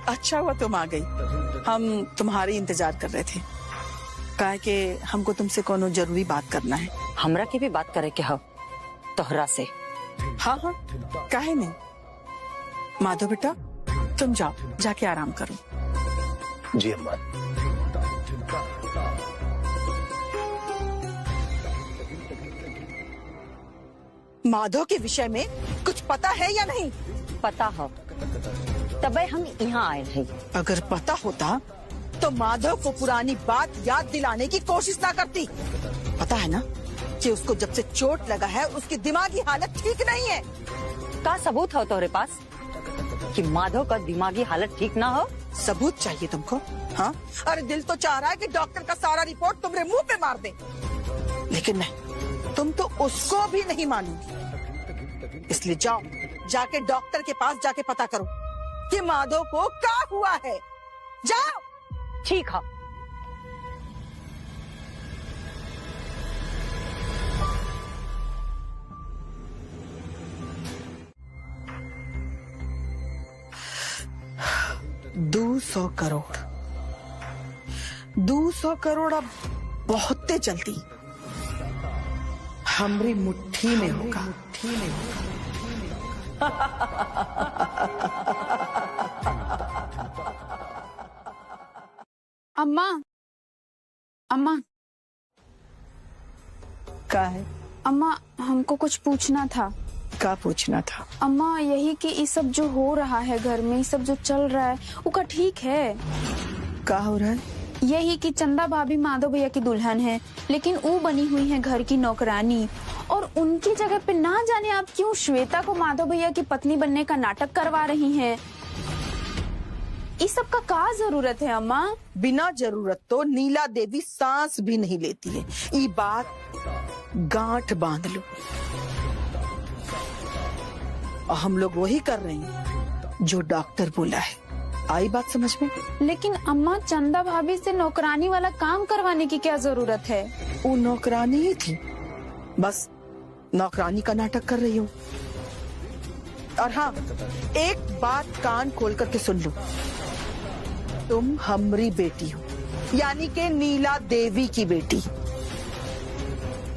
अच्छा हुआ तुम आ गई, हम तुम्हारी इंतजार कर रहे थे। कहा कि हमको तुमसे कोनो जरूरी बात करना है। हमरा की भी बात करे के हो तोहरा से। हाँ हाँ, काहे नहीं। माधव बेटा तुम जाओ, जाके आराम करो। जी अम्मा। माधव के विषय में कुछ पता है या नहीं? पता हो तबे हम यहाँ आए हैं। अगर पता होता तो माधव को पुरानी बात याद दिलाने की कोशिश ना करती। पता है ना कि उसको जब से चोट लगा है उसकी दिमागी हालत ठीक नहीं है। का सबूत हो तुम्हारे पास कि माधव का दिमागी हालत ठीक ना हो? सबूत चाहिए तुमको? हाँ, अरे दिल तो चाह रहा है कि डॉक्टर का सारा रिपोर्ट तुम्हारे मुंह पे मार दे, लेकिन नहीं, तुम तो उसको भी नहीं मानोगी। इसलिए जाओ, जाके डॉक्टर के पास जाके पता करो कि माधव को क्या हुआ है। जाओ। ठीक है। $200 करोड़, 200 करोड़ अब बहुत जल्दी हमारी मुट्ठी में होगा। अम्मा, अम्मा। क्या है? अम्मा हमको कुछ पूछना था। क्या पूछना था? अम्मा यही कि ये सब जो हो रहा है घर में, ये सब जो चल रहा है वो का ठीक है? क्या हो रहा है? यही कि चंदा भाभी माधव भैया की दुल्हन है, लेकिन वो बनी हुई है घर की नौकरानी, और उनकी जगह पे ना जाने आप क्यों श्वेता को माधव भैया की पत्नी बनने का नाटक करवा रही हैं। इस सब का क्या जरूरत है अम्मा? बिना जरूरत तो नीला देवी सांस भी नहीं लेती है। ये बात गांठ बांध लो। और हम लोग वही कर रहे हैं जो डॉक्टर बोला है। आई बात समझ में? लेकिन अम्मा चंदा भाभी से नौकरानी वाला काम करवाने की क्या जरूरत है? वो नौकरानी ही थी, बस नौकरानी का नाटक कर रही हो। और हाँ, एक बात कान खोल करके सुन लो, तुम हमारी बेटी हो, यानी कि नीला देवी की बेटी।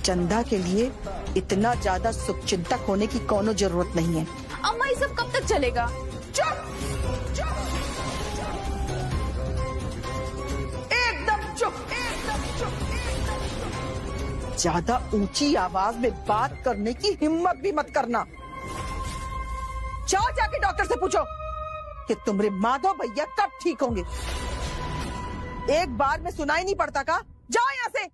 चंदा के लिए इतना ज्यादा शुभचिंतक होने की कोनो जरूरत नहीं है। अम्मा ये सब कब तक चलेगा? चुप, चुप, एकदम चुप, एकदम चुप। ज्यादा ऊंची आवाज में बात करने की हिम्मत भी मत करना। जाओ जाके डॉक्टर से पूछो कि तुम्हारे माधव भैया कब ठीक होंगे। एक बार में सुनाई नहीं पड़ता का? जाओ यहाँ से।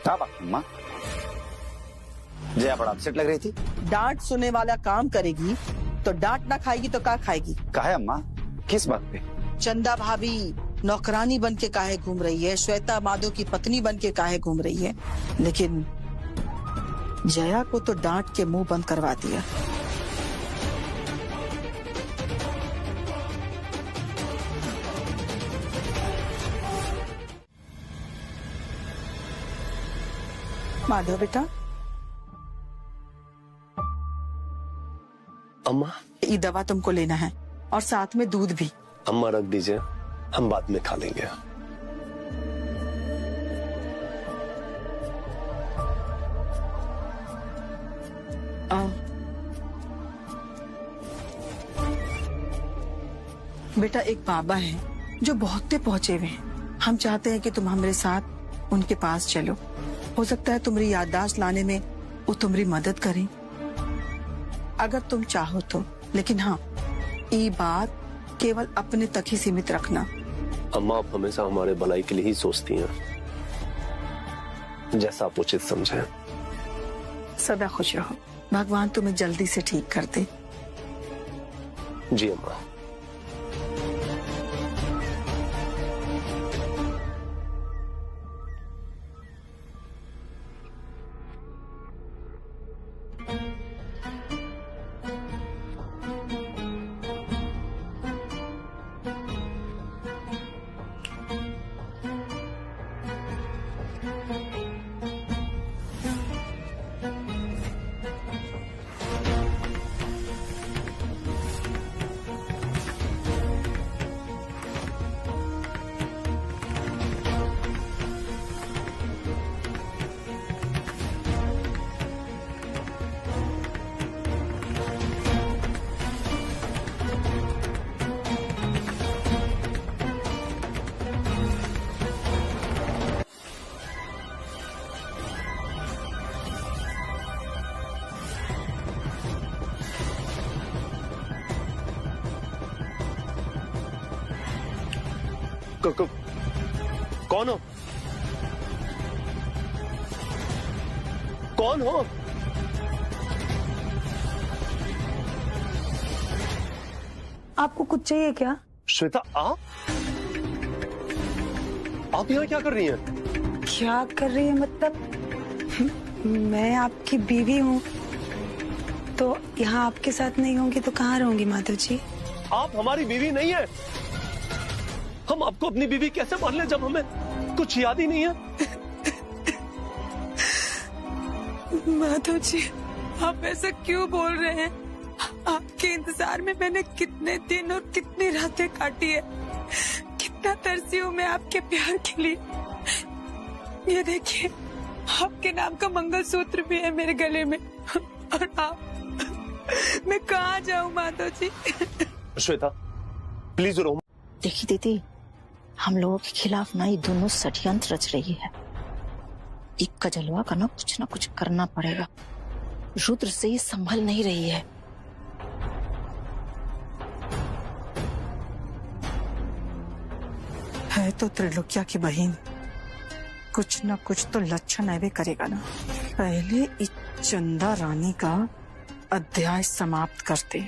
क्या बात अम्मा? जया बड़ा अपसेट लग रही थी। डांट सुनने वाला काम करेगी तो डांट ना खाएगी तो क्या खाएगी? कहा है अम्मा? किस बात पे? चंदा भाभी नौकरानी बन के काहे घूम रही है, श्वेता माधव की पत्नी बन के काहे घूम रही है, लेकिन जया को तो डांट के मुंह बंद करवा दिया। माधव बेटा, अम्मा ये दवा तुमको लेना है और साथ में दूध भी। अम्मा रख दीजिए, हम बाद में खा लेंगे। बेटा एक बाबा है जो बहुत पहुंचे हुए हैं, हम चाहते हैं कि तुम हमारे साथ उनके पास चलो। हो सकता है तुम्हारी याददाश्त लाने में वो तुम्हारी मदद करें, अगर तुम चाहो तो। लेकिन हाँ, ये बात केवल अपने तक ही सीमित रखना। अम्मा आप हमेशा हमारे भलाई के लिए ही सोचती हैं, जैसा आप उचित समझें। सदा खुश रहो, भगवान तुम्हें जल्दी से ठीक कर दे। जी अम्मा। कौन हो? कौन हो? आपको कुछ चाहिए क्या? श्वेता, आप यहाँ क्या कर रही हैं? क्या कर रही है मतलब? मैं आपकी बीवी हूँ, तो यहाँ आपके साथ नहीं होंगी तो कहाँ रहूंगी माधव जी? आप हमारी बीवी नहीं है। हम आपको अपनी बीवी कैसे मान लें जब हमें कुछ याद ही नहीं है? माधव जी, आप ऐसा क्यों बोल रहे हैं? आपके इंतजार में मैंने कितने दिन और कितनी रातें काटी है। कितना तरसी हूँ मैं आपके प्यार के लिए। ये देखिए, आपके नाम का मंगलसूत्र भी है मेरे गले में। और आप, मैं कहाँ जाऊँ माधव जी? श्वेता, प्लीज रो। देखी दीदी, हम लोगों के खिलाफ ना ये दोनों षड्यंत्र रच रही है। एक कजलवा का ना कुछ करना पड़ेगा। रुद्र से ये संभल नहीं रही है। तो त्रिलोक्या की बहन, कुछ न कुछ तो लक्षण ऐवे करेगा ना। पहले इस चंदा रानी का अध्याय समाप्त करते,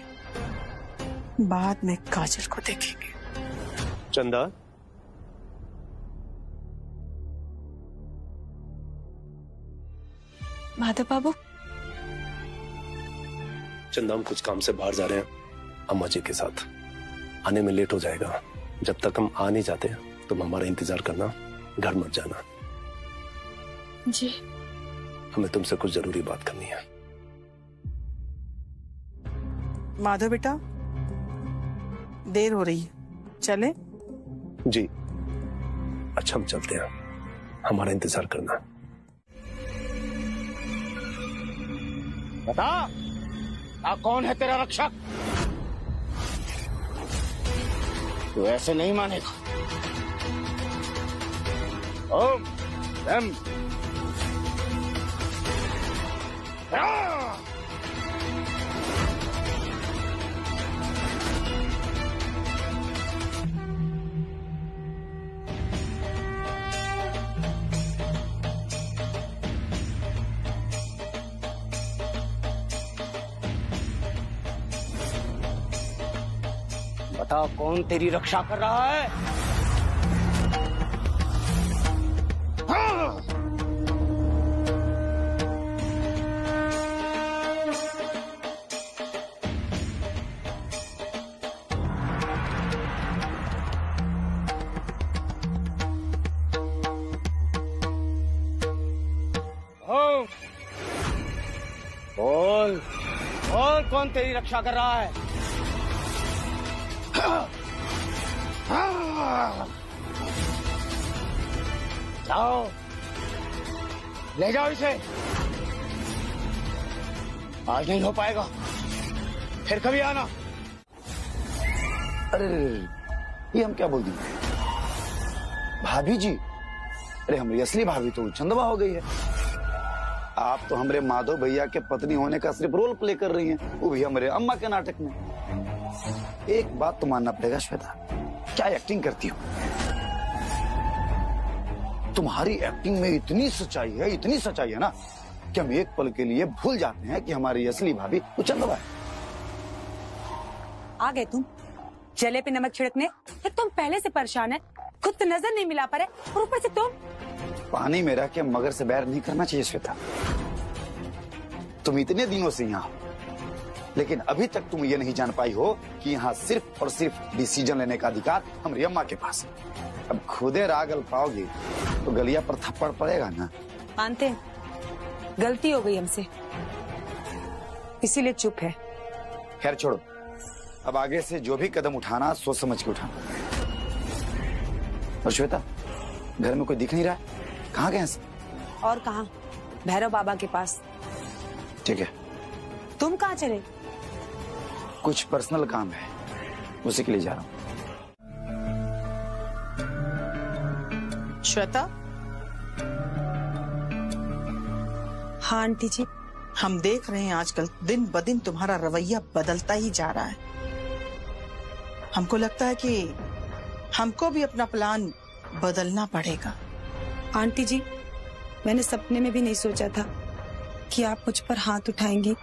बाद में काजल को देखेंगे। चंदा, माधव बाबू, चंदा, हम कुछ काम से बाहर जा रहे हैं अम्मा जी के साथ। आने में लेट हो जाएगा। जब तक हम आ नहीं जाते तुम हमारा इंतजार करना, घर मत जाना। जी। हमें तुमसे कुछ जरूरी बात करनी है। माधव बेटा, देर हो रही है, चले? जी अच्छा, हम चलते हैं। हमारा इंतजार करना। बता, कौन है तेरा रक्षक? तू ऐसे नहीं मानेगा। ओम एम बता, कौन तेरी रक्षा कर रहा है? हाँ! बोल, बोल, कौन तेरी रक्षा कर रहा है? जाओ, ले जाओ इसे। आज नहीं हो पाएगा, फिर कभी आना। अरे ये हम क्या बोल दिए? भाभी जी, अरे हमारी असली भाभी तो चंदवा हो गई है। आप तो हमारे माधव भैया के पत्नी होने का सिर्फ रोल प्ले कर रही हैं, वो भी हमारे अम्मा के नाटक में। एक बात तो मानना पड़ेगा श्वेता, क्या एक्टिंग करती हो? तुम्हारी एक्टिंग में इतनी सच्चाई है ना, कि हम एक पल के लिए भूल जाते हैं कि हमारी असली भाभी वो चंदवा है। आ गए तुम जले पे नमक छिड़कने। फिर तुम पहले से परेशान है, खुद से नजर नहीं मिला पा रहे, और ऊपर से तुम। पानी में रह के मगर से बैर नहीं करना चाहिए श्वेता। तुम इतने दिनों से यहाँ, लेकिन अभी तक तुम ये नहीं जान पाई हो कि यहाँ सिर्फ और सिर्फ डिसीजन लेने का अधिकार हमारी अम्मा के पास है। अब खुदे रागल पाओगे तो गलिया पर थप्पड़ पड़ेगा ना। मानते हैं गलती हो गई हमसे, इसीलिए चुप है। खैर छोड़ो, अब आगे से जो भी कदम उठाना सोच समझ के उठाना। और श्वेता, घर में कोई दिख नहीं रहा है, कहाँ गए हैं? और कहाँ, भैरव बाबा के पास। ठीक है। तुम कहाँ चले? कुछ पर्सनल काम है, उसी के लिए जा रहा हूँ। श्वेता। हाँ आंटी जी। हम देख रहे हैं आजकल दिन ब दिन तुम्हारा रवैया बदलता ही जा रहा है। हमको लगता है कि हमको भी अपना प्लान बदलना पड़ेगा। आंटी जी, मैंने सपने में भी नहीं सोचा था कि आप मुझ पर हाथ उठाएंगी,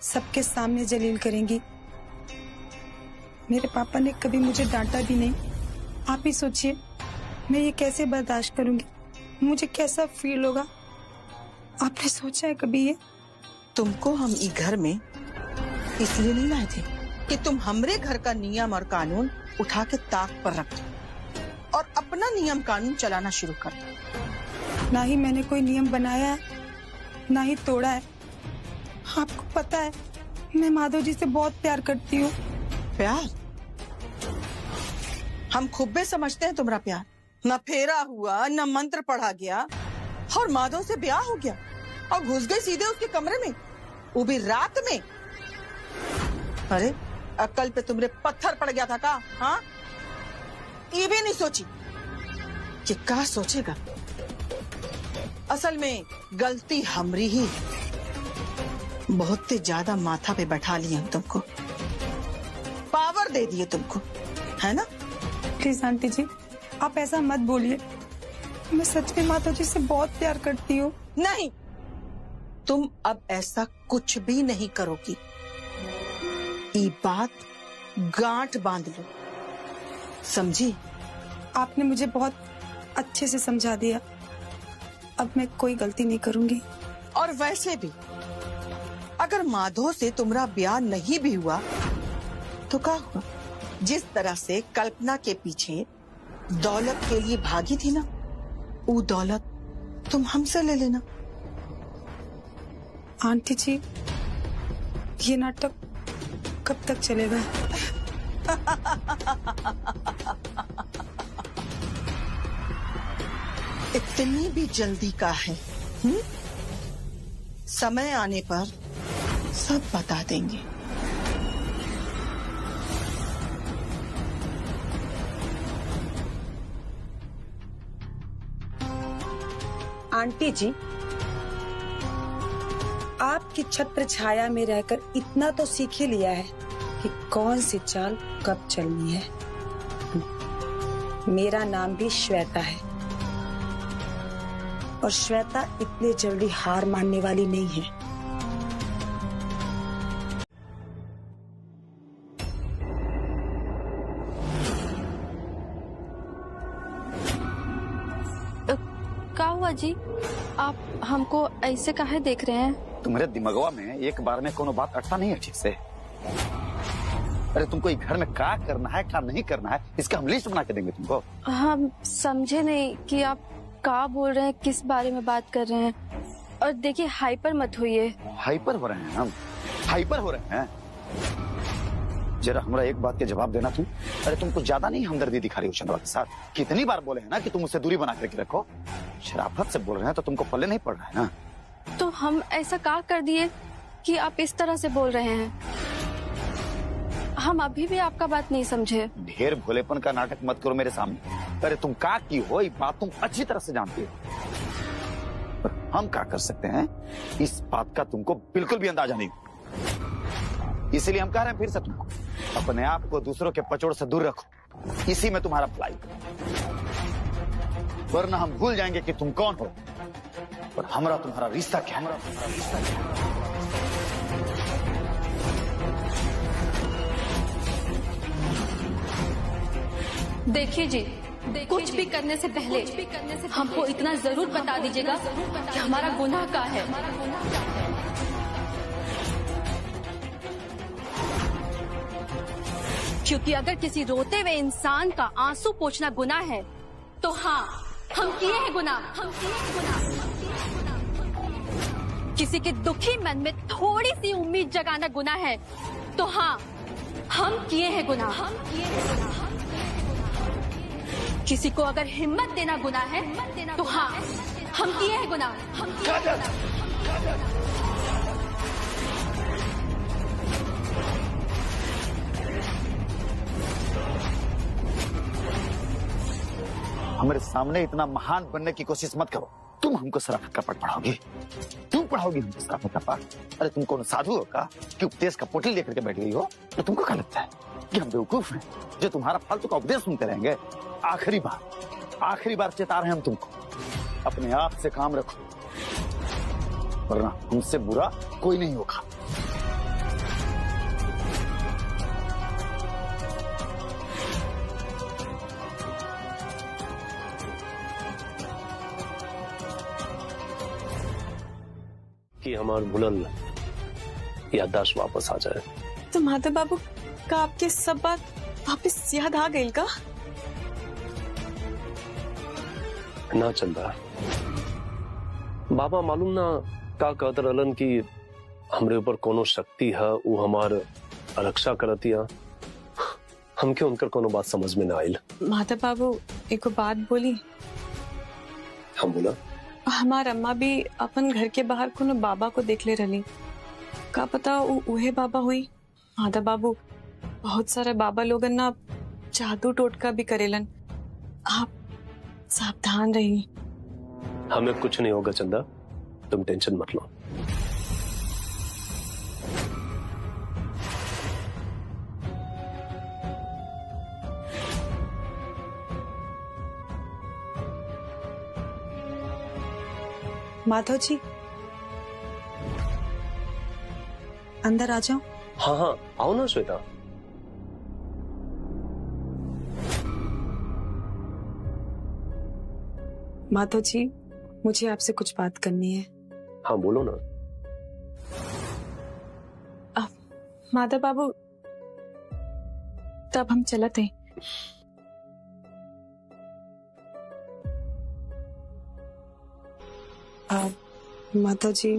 सबके सामने जलील करेंगी। मेरे पापा ने कभी मुझे डांटा भी नहीं। आप ही सोचिए, मैं ये कैसे बर्दाश्त करूंगी, मुझे कैसा फील होगा। आपने सोचा है कभी ये? तुमको हम ई घर में इसलिए नहीं लाए थे कि तुम हमरे घर का नियम और कानून उठा के ताक पर रख दो और अपना नियम कानून चलाना शुरू कर दो। ना ही मैंने कोई नियम बनाया है, ना ही तोड़ा है। आपको पता है, मैं माधव जी से बहुत प्यार करती हूँ। प्यार? हम खूबे समझते हैं तुम्हारा प्यार। न फेरा हुआ, न मंत्र पढ़ा गया और माधव से ब्याह हो गया और घुस गए सीधे उसके कमरे में, वो भी रात में। अरे अक्ल पे तुमरे पत्थर पड़ गया था का? हाँ, ये भी नहीं सोची कि क्या सोचेगा। असल में गलती हमरी ही, बहुत ज्यादा माथा पे बैठा लिया हम तुमको, पावर दे दिए तुमको, है ना? प्लीज आंटी जी, आप ऐसा मत बोलिए। मैं सच में माधव जी से बहुत प्यार करती हूँ। नहीं, तुम अब ऐसा कुछ भी नहीं करोगी। ये बात गांठ बांध लो, समझी? आपने मुझे बहुत अच्छे से समझा दिया। अब मैं कोई गलती नहीं करूंगी। और वैसे भी अगर माधव से तुम्हारा ब्याह नहीं भी हुआ तो क्या हुआ? जिस तरह से कल्पना के पीछे दौलत के लिए भागी थी ना, वो दौलत तुम हमसे ले लेना। आंटी जी, ये नाटक कब तक चलेगा? इतनी भी जल्दी का है? समय आने पर सब बता देंगे। आंटी जी, आपकी छत्र छाया में रहकर इतना तो सीख ही लिया है कि कौन सी चाल कब चलनी है। मेरा नाम भी श्वेता है और श्वेता इतनी जल्दी हार मानने वाली नहीं है। क्या हुआ जी? आप हमको ऐसे काहे देख रहे हैं? तुम्हारे दिमागवा में एक बार में कोनो बात अटता नहीं है ठीक से। अरे तुमको इस घर में क्या करना है, क्या नहीं करना है, इसका हम लिस्ट बना के देंगे तुमको। हम समझे नहीं कि आप क्या बोल रहे हैं, किस बारे में बात कर रहे हैं। और देखिए, हाइपर मत होइए। हाइपर हो रहे हैं हम? हाइपर हो रहे हैं? जरा हमरा एक बात के जवाब देना तुम। अरे तुमको ज्यादा नहीं हमदर्दी दिखा रही हो चंद्रा के साथ? कितनी बार बोले हैं ना कि तुम उससे दूरी बना करके रखो। शराफत से बोल रहे हैं तो तुमको पल्ले नहीं पड़ रहा है ना? तो हम ऐसा क्या कर दिए कि आप इस तरह से बोल रहे हैं? हम अभी भी आपका बात नहीं समझे। ढेर भोलेपन का नाटक मत करो मेरे सामने। अरे तुम का की हो, ये बात तुम अच्छी तरह से जानती हो। पर हम क्या कर सकते हैं, इस बात का तुमको बिल्कुल भी अंदाजा नहीं। इसीलिए हम कह रहे हैं फिर से तुमको अपने आप को दूसरों के पचोड़ से दूर रखो। इसी में तुम्हारा भलाई, वरना हम भूल जाएंगे कि तुम कौन हो और हमारा तुम्हारा रिश्ता क्या है। देखिए जी, कुछ भी करने से पहले हमको इतना जरूर बता दीजिएगा कि हमारा गुनाह क्या है। क्योंकि अगर किसी रोते हुए इंसान का आंसू पोंछना गुनाह है, तो हाँ, हम किए हैं गुनाह। किसी के दुखी मन में थोड़ी सी उम्मीद जगाना गुनाह है, तो हाँ, हम किए हैं गुनाह। किसी को अगर हिम्मत देना गुनाह है, तो हाँ, हम किए हैं गुनाह। हमारे सामने इतना महान बनने की कोशिश मत करो। तुम हमको शराफत का पाठ पढ़ाओगी? तुम पढ़ाओगी हमको शराफत का पाठ? अरे तुम कौन साधु हो का कि उपदेश का पोटली लेकर के बैठ गई हो? तो तुमको क्या लगता है कि हम बेवकूफ हैं जो तुम्हारा फालतू का उपदेश सुनते रहेंगे। आखिरी बार चेता रहे हैं हम तुमको, अपने आप से काम रखो वरना हमसे बुरा कोई नहीं होगा। कि हमार भुलल याददाश्त वापस आ जाए। तो माधव बाबू का आपके सब बात वापस याद आ गई का? ना चंदा, बाबा मालूम ना का कहत रहलन कि हमरे ऊपर कोनो शक्ति है, वो हमार रक्षा करतिया। हमके उनकर कोनो बात समझ में ना आइल। माधव बाबू एको बात बोली। हम बोला हमार अम्मा भी अपन घर के बाहर कोनो बाबा को देख ले रही, का पता उहे बाबा हुई। माधव बाबू बहुत सारे बाबा लोगन ना जादू टोटका भी करेलन, आप सावधान रहिए। हमें कुछ नहीं होगा चंदा, तुम टेंशन मत लो। माधव जी अंदर आ जाओ। हाँ हाँ आओ ना श्वेता। माधव जी मुझे आपसे कुछ बात करनी है। हाँ बोलो ना। माधव बाबू तब हम चलते हैं। माधव जी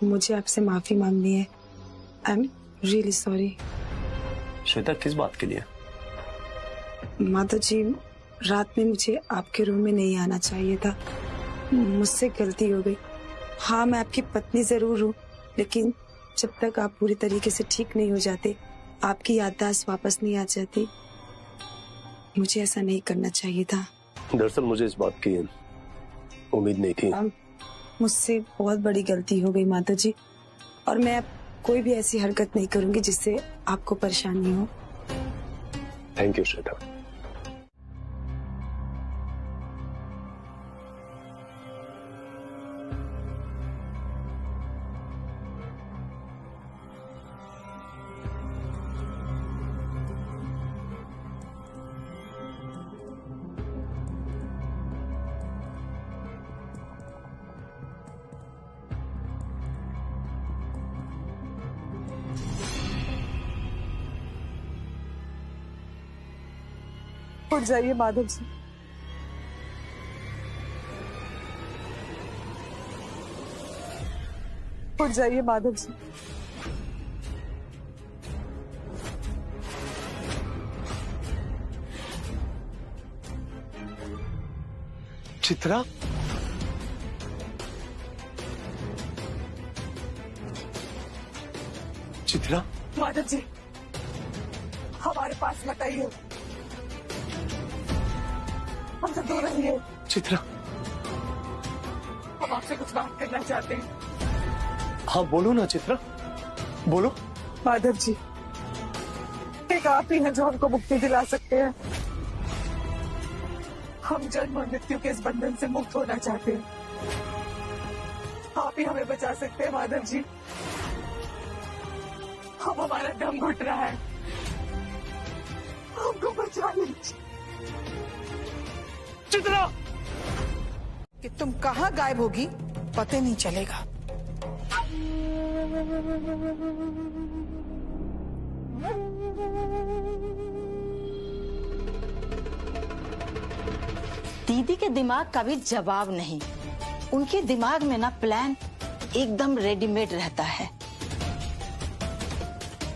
मुझे आपसे माफी मांगनी है। I am really sorry. Shweta किस बात के लिए? माधव जी रात में मुझे आपके रूम में नहीं आना चाहिए था, मुझसे गलती हो गई। हाँ मैं आपकी पत्नी जरूर हूँ, लेकिन जब तक आप पूरी तरीके से ठीक नहीं हो जाते, आपकी याददाश्त वापस नहीं आ जाती, मुझे ऐसा नहीं करना चाहिए था। दरअसल मुझे इस बात की उम्मीद नहीं थी। मुझसे बहुत बड़ी गलती हो गई माधव जी, और मैं अब कोई भी ऐसी हरकत नहीं करूंगी जिससे आपको परेशानी हो। Thank you Shweta. उठ जाइए माधव जी। उठ जाइए माधव जी। चित्रा, चित्रा। माधव जी हमारे पास मत आइए, हमसे दूर रहिए। चित्रा हम आपसे कुछ बात करना चाहते हैं। हाँ बोलो ना चित्रा, बोलो। माधव जी एक आप ही हैं जो हमको मुक्ति दिला सकते हैं। हम जन्म और मृत्यु के इस बंधन से मुक्त होना चाहते हैं, आप ही हमें बचा सकते हैं माधव जी। अब हमारा दम घुट रहा है, हमको बचा लीजिए। चित्रा कि तुम कहाँ गायब होगी पता नहीं चलेगा। दीदी के दिमाग का भी जवाब नहीं। उनके दिमाग में ना प्लान एकदम रेडीमेड रहता है।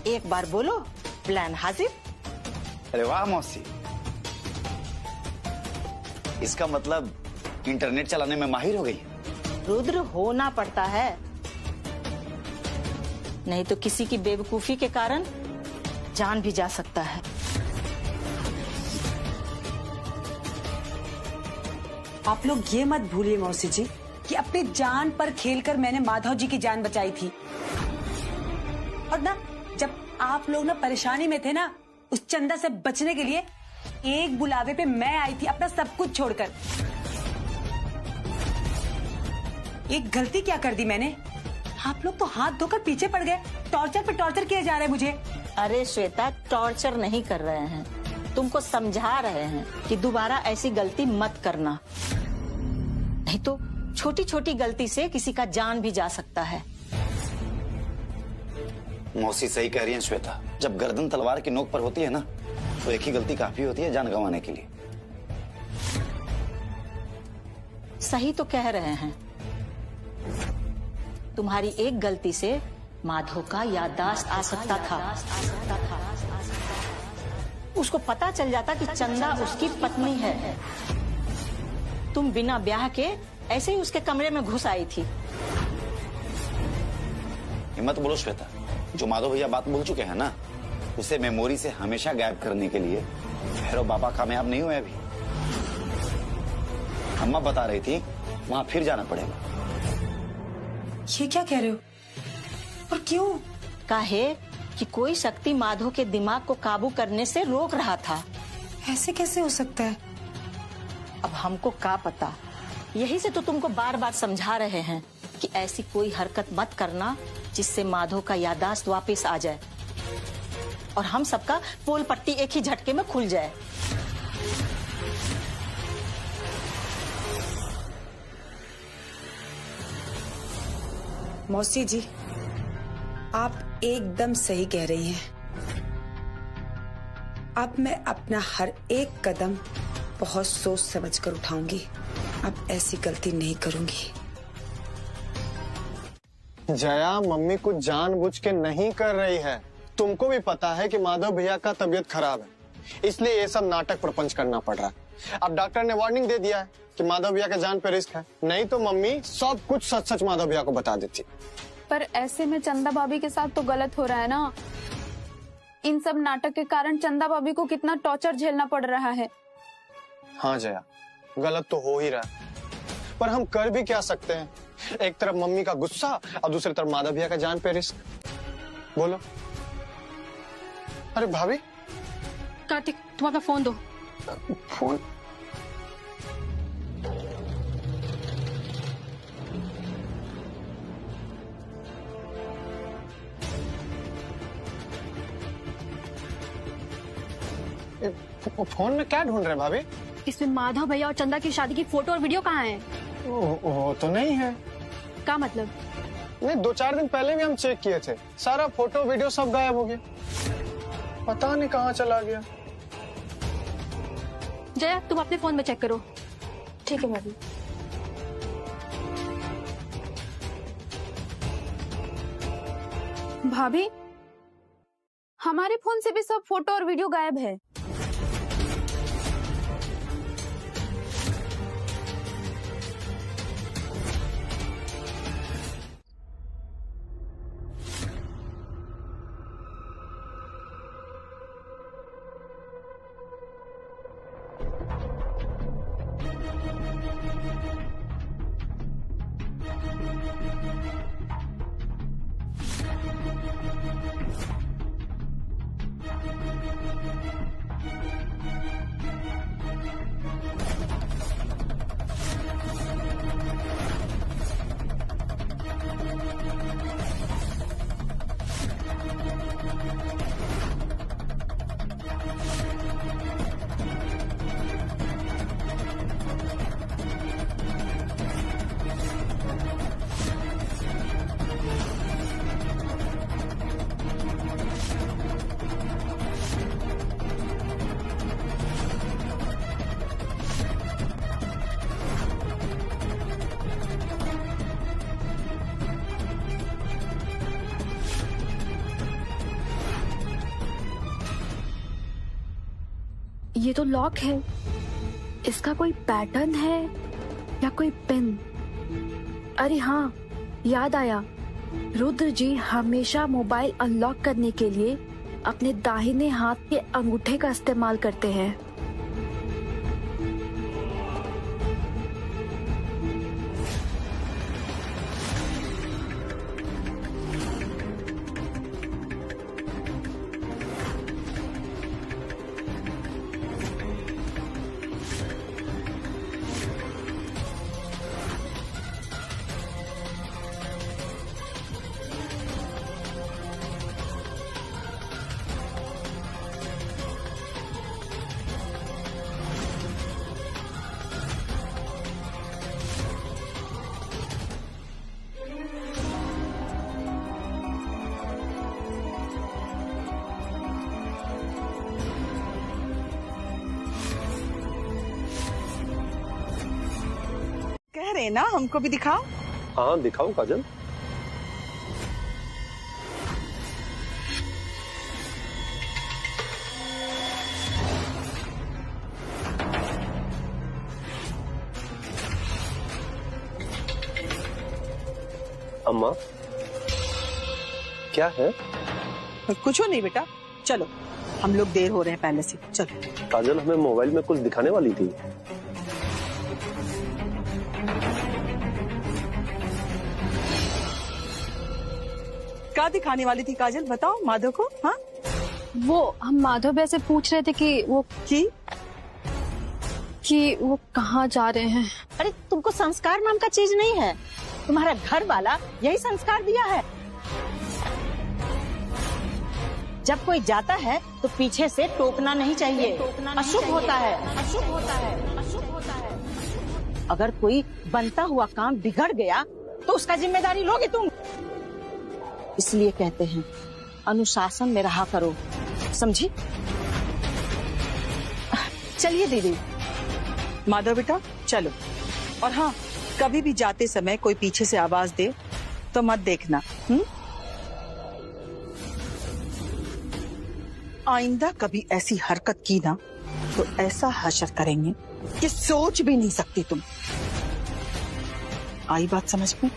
एक बार बोलो प्लान हाजिर। अरे वाह मौसी, इसका मतलब इंटरनेट चलाने में माहिर हो गई। रुद्र होना पड़ता है, नहीं तो किसी की बेवकूफी के कारण जान भी जा सकता है। आप लोग ये मत भूलिए मौसी जी कि अपनी जान पर खेलकर मैंने माधव जी की जान बचाई थी। और ना जब आप लोग ना परेशानी में थे ना, उस चंदा से बचने के लिए एक बुलावे पे मैं आई थी, अपना सब कुछ छोड़कर। एक गलती क्या कर दी मैंने? आप लोग तो हाथ धोकर पीछे पड़ गए। टॉर्चर पे टॉर्चर किए जा रहे हैं मुझे। अरे श्वेता, टॉर्चर नहीं कर रहे हैं, तुमको समझा रहे हैं कि दोबारा ऐसी गलती मत करना, नहीं तो छोटी छोटी गलती से किसी का जान भी जा सकता है। मौसी सही कह रही है श्वेता, जब गर्दन तलवार की नोक पर होती है ना, तो एक ही गलती काफी होती है जान गंवाने के लिए। सही तो कह रहे हैं, तुम्हारी एक गलती से माधव का याददाश्त आ सकता था। उसको पता चल जाता कि चंदा उसकी पत्नी है। तुम बिना ब्याह के ऐसे ही उसके कमरे में घुस आई थी। हिम्मत बोलो श्वेता, जो माधव भैया बात बोल चुके हैं ना, उसे मेमोरी से हमेशा गायब करने के लिए भैरव बाबा कामयाब नहीं हुए अभी। अम्मा बता रही थी वहां फिर जाना पड़ेगा। ये क्या कह रहे हो और क्यों? काहे कि कोई शक्ति माधव के दिमाग को काबू करने से रोक रहा था। ऐसे कैसे हो सकता है? अब हमको क्या पता, यही से तो तुमको बार बार समझा रहे हैं कि ऐसी कोई हरकत मत करना जिससे माधव का याददाश्त वापस आ जाए और हम सबका पोल पट्टी एक ही झटके में खुल जाए। मौसी जी, आप एकदम सही कह रही हैं। अब मैं अपना हर एक कदम बहुत सोच समझ कर उठाऊंगी। अब ऐसी गलती नहीं करूंगी। जया, मम्मी कुछ जानबूझ के नहीं कर रही है। तुमको भी पता है कि माधव भैया का तबीयत खराब है, इसलिए ये सब नाटक प्रपंच करना पड़ रहा है। अब डॉक्टर ने वार्निंग दे दिया है कि माधव भैया के जान पे रिस्क है, नहीं तो मम्मी सब कुछ सच सच माधव भैया को बता देती। पर ऐसे में चंदा भाभी के साथ तो गलत हो रहा है ना। इन सब नाटक के कारण चंदा भाभी को कितना टॉर्चर झेलना पड़ रहा है। हाँ जया, गलत तो हो ही रहा है, पर हम कर भी क्या सकते हैं? एक तरफ मम्मी का गुस्सा और दूसरी तरफ माधव भैया का जान पे रिस्क। बोलो। अरे भाभी। कार्तिक, तुम अपना फोन दो। फोन? फोन में क्या ढूंढ रहे हैं भाभी? इसमें माधव भैया और चंदा की शादी की फोटो और वीडियो कहाँ है? वो तो नहीं है। क्या मतलब? नहीं, 2-4 दिन पहले भी हम चेक किए थे, सारा फोटो वीडियो सब गायब हो गया। पता नहीं कहाँ चला गया। जया, तुम अपने फोन में चेक करो। ठीक है भाभी। भाभी, हमारे फोन से भी सब फोटो और वीडियो गायब है। ये तो लॉक है, इसका कोई पैटर्न है या कोई पिन? अरे हाँ, याद आया, रुद्र जी हमेशा मोबाइल अनलॉक करने के लिए अपने दाहिने हाथ के अंगूठे का इस्तेमाल करते हैं। रहे हैं ना, हमको भी दिखाओ। हाँ दिखाओ काजल। अम्मा क्या है? कुछ नहीं बेटा, चलो हम लोग देर हो रहे हैं पहले से, चलो। काजल हमें मोबाइल में कुछ दिखाने वाली थी। क्या दिखाने वाली थी काजल, बताओ माधव को। हाँ वो हम माधव भैया से पूछ रहे थे कि वो कहाँ जा रहे हैं। अरे तुमको संस्कार नाम का चीज नहीं है? तुम्हारा घर वाला यही संस्कार दिया है। जब कोई जाता है तो पीछे से टोकना नहीं चाहिए, अशुभ होता है, अशुभ होता है, अशुभ होता है। अगर कोई बनता हुआ काम बिगड़ गया तो उसका जिम्मेदारी लोगे तुम। इसलिए कहते हैं अनुशासन में रहा करो, समझी? चलिए दीदी। माधव बेटा चलो। और हाँ, कभी भी जाते समय कोई पीछे से आवाज दे तो मत देखना। आइंदा कभी ऐसी हरकत की ना तो ऐसा हशर करेंगे कि सोच भी नहीं सकती तुम। आई बात समझ में?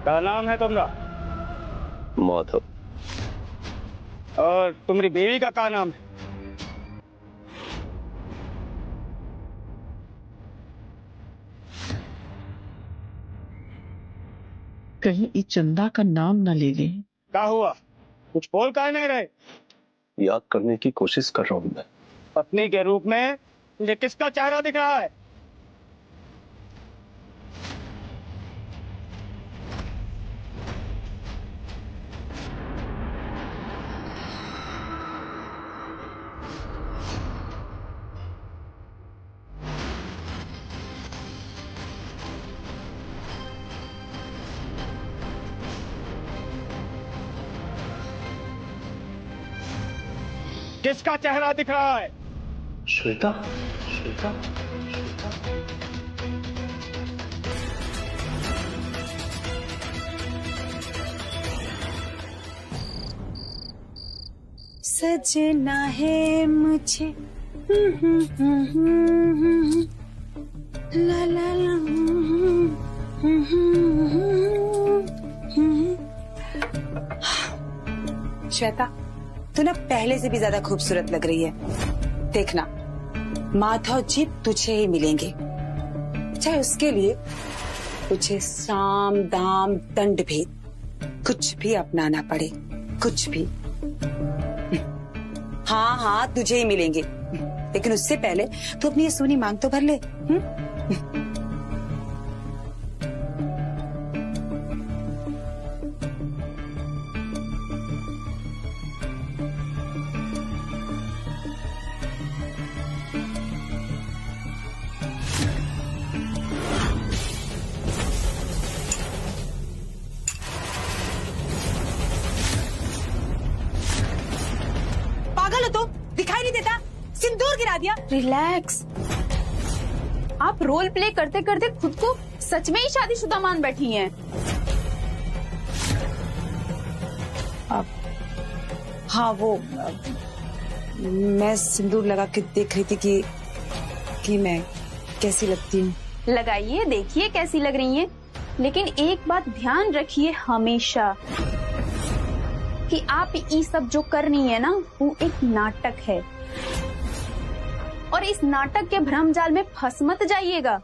क्या नाम है तुम्हारा? माधव। और तुम्हारी बीवी का क्या नाम है? कहीं इस चंदा का नाम न ले ले। क्या हुआ, कुछ बोल कर नहीं रहे? याद करने की कोशिश कर रहा हूँ मैं। पत्नी के रूप में मुझे किसका चेहरा दिख रहा है? किसका चेहरा दिख रहा है? श्वेता, श्वेता, सजना है मुझे ला ला ला। श्वेता, तू ना पहले से भी ज्यादा खूबसूरत लग रही है। देखना माधव जी तुझे ही मिलेंगे, चाहे उसके लिए तुझे साम दाम दंड भेद कुछ भी अपनाना पड़े, कुछ भी। हाँ हाँ तुझे ही मिलेंगे, लेकिन उससे पहले तू अपनी ये सोनी मांग तो भर ले। पागल हो तो दिखाई नहीं देता? सिंदूर गिरा दिया। रिलैक्स। आप रोल प्ले करते करते खुद को सच में ही शादीशुदा मान बैठी हैं। हाँ वो मैं सिंदूर लगा के देख रही थी कि मैं कैसी लगती हूँ। लगाइए, देखिए कैसी लग रही हैं। लेकिन एक बात ध्यान रखिए हमेशा कि आप ये सब जो कर रही है ना, वो एक नाटक है। और इस नाटक के भ्रम जाल में फंस मत जाइएगा,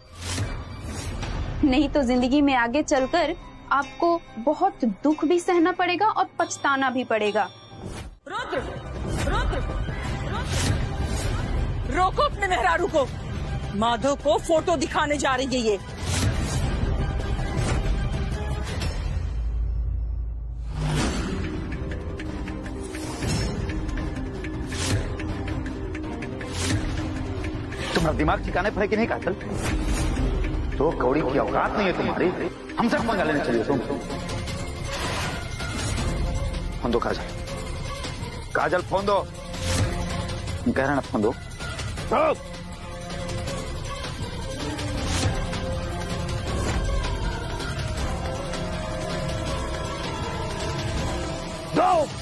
नहीं तो जिंदगी में आगे चलकर आपको बहुत दुख भी सहना पड़ेगा और पछताना भी पड़ेगा। रुद्र, रुद्र, रोको अपने मेहरारू को। माधव को फोटो दिखाने जा रही है ये। तुम्हारा दिमाग ठिकाने पर है कि नहीं काजल? तो कौड़ी की औकात नहीं है तुम्हारी, हमसे पंगा लेने चलिए तुम। फोन दो काजल, काजल फोन दो, कह रहे ना फोन दो। दो